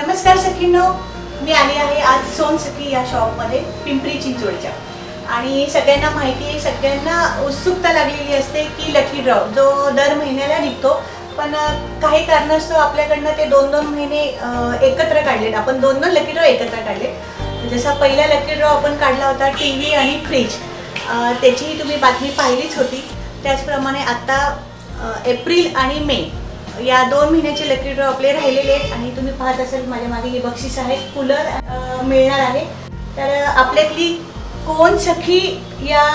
नमस्कार सखींनो, मी आली आहे आज सोन सखी या शॉपमध्ये पिंपरी चिंचवडच्या। आणि सगळ्यांना माहिती आहे, सगळ्यांना उत्सुकता लागलेली असते की लकी ड्रॉ जो दर महिन्याला निघतो, पण काही कारणास्तव आपल्याकडनं ते 2-2 महिने एकत्र काढलेत। आपण 2 लकी ड्रॉ एकत्र काढले। जसा पहिला लकी ड्रॉ आपण काढला होता टीव्ही आणि फ्रीज, त्याचीही तुम्ही बातमी पाहिलीच होती। त्याचप्रमाणे आता एप्रिल आणि मे या 2 महिन्याचे लकी ड्रॉ आपले राहिलेले आहेत। आणि तुम्ही पाहत असाल माझ्या मागे हे बक्षीस आहे, कूलर मिळणार आहे। तर आपल्यातली कोण सखी या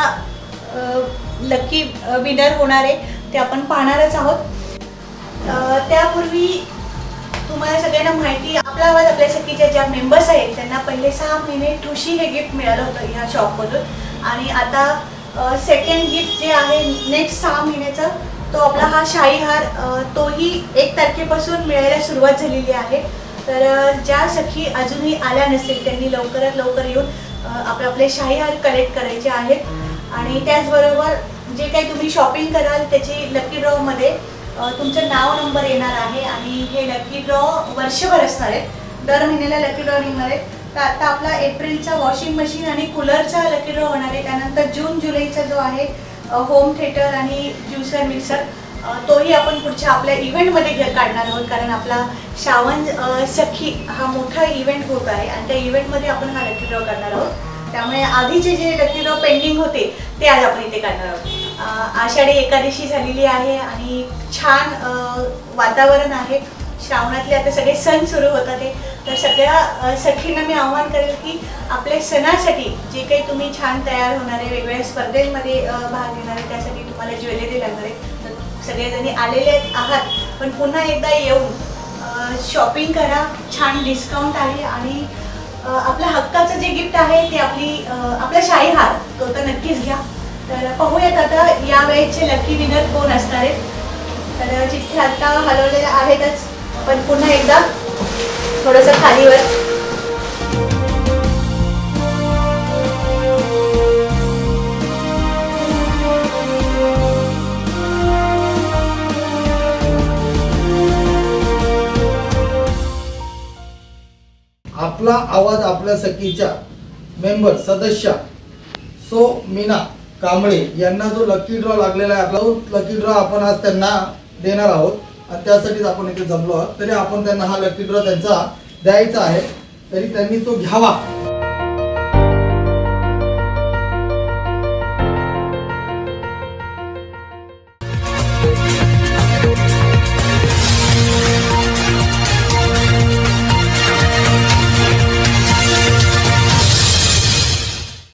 लकी विनर होणार आहे ते आपण पाहणारच आहोत। त्यापूर्वी तुम्हाला सगळ्यांना माहिती, आपला आवाज आपल्या सखीच्या ज्या मेंबर्स आहेत त्यांना पहिले 6 महिने ठुशी हे गिफ्ट मिळालं होतं ह्या शॉपमधून। आणि आता सेकंड गिफ्ट जे आहे नेक्स्ट 6 महिन्याचा, तो आपला हा शाही हार, तोही 1 तारखेपासून मिळायला सुरुवात झालेली आहे। तर ज्या सखी अजूनही आल्या नसतील त्यांनी लवकरात लवकर येऊन आपले शाही हार कलेक्ट करायचे आहेत। आणि त्याचबरोबर जे काही तुम्ही शॉपिंग कराल त्याची लकी ड्रॉमध्ये तुमचं नाव नंबर येणार आहे। आणि हे लकी ड्रॉ वर्षभर असणार आहे, दर महिन्याला लकी ड्रॉ निघणार आहे। तर आता आपला एप्रिलचा वॉशिंग मशीन आणि कूलरचा लकी ड्रॉ होणार आहे। त्यानंतर जून जुलैचा जो आहे होम थिएटर आणि ज्युसर मिक्सर, तोही आपण पुढच्या आपल्या इव्हेंटमध्ये काढणार आहोत। कारण आपला श्रावण सखी हा मोठा इव्हेंट होत आहे आणि त्या इव्हेंटमध्ये आपण हा लकी ड्रॉ करणार आहोत। त्यामुळे आधीचे जे लकी ड्रॉ पेंडिंग होते ते आज आपण इथे काढणार आहोत। आषाढी एकादशी झालेली आहे आणि छान वातावरण आहे। श्रावणातले आता सगळे सण सुरू होतात आहे। तर सगळ्या सखींना मी आव्हान करेल की आपल्या सणासाठी जे काही तुम्ही छान तयार होणारे, वेगवेगळ्या स्पर्धेमध्ये भाग घेणार आहे, त्यासाठी तुम्हाला ज्वेलरी लागणार आहे। तर सगळेजणी आलेले आहात, पण पुन्हा एकदा येऊन शॉपिंग करा, छान डिस्काउंट आहे। आणि आपल्या हक्काचं जे गिफ्ट आहे ते आपला शाही हार तो तर नक्कीच घ्या। तर पाहूयात आता या वेळेचे लकी विनर कोण असणार आहेत। तर चिठ्ठी आता हलवलेल्या आहेतच, पण पुन्हा एकदा थोडंसं खालीवर। आपला आवाज आपल्या सखीच्या मेंबर सदस्य सो मीना कांबळे यांना जो लकी ड्रॉ लागलेला आहे, आपला लकी ड्रॉ आपण आज त्यांना देणार आहोत। आणि त्यासाठीच आपण इथे जमलो आहोत। तरी आपण त्यांना हा लकी ड्रॉ त्यांचा द्यायचा आहे, तरी त्यांनी तो घ्यावा